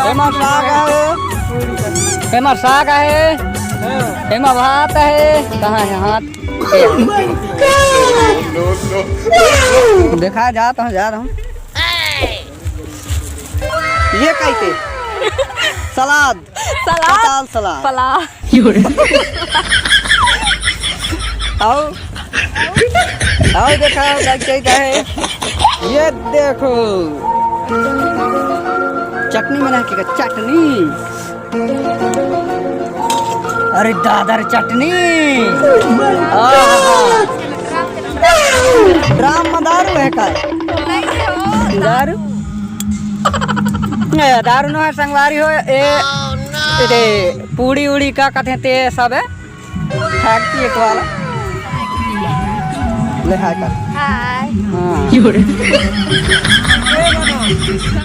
एमा साग है, एमा साग है, एमा भात है। कहाँ है हाथ? देखा जा रहा हूँ। ये कैसे सलाद पताल सलाद आओ देखा क्या है। ये देखो चटनी बना के चटनी। अरे दादर चटनी ड्राम में दारू है का? दारू न है संगवारी हो ए पूड़ी उड़ी का कहते हैं ते सब है फैक्ट्री एक वाला ले हाय कर। हाय हाँ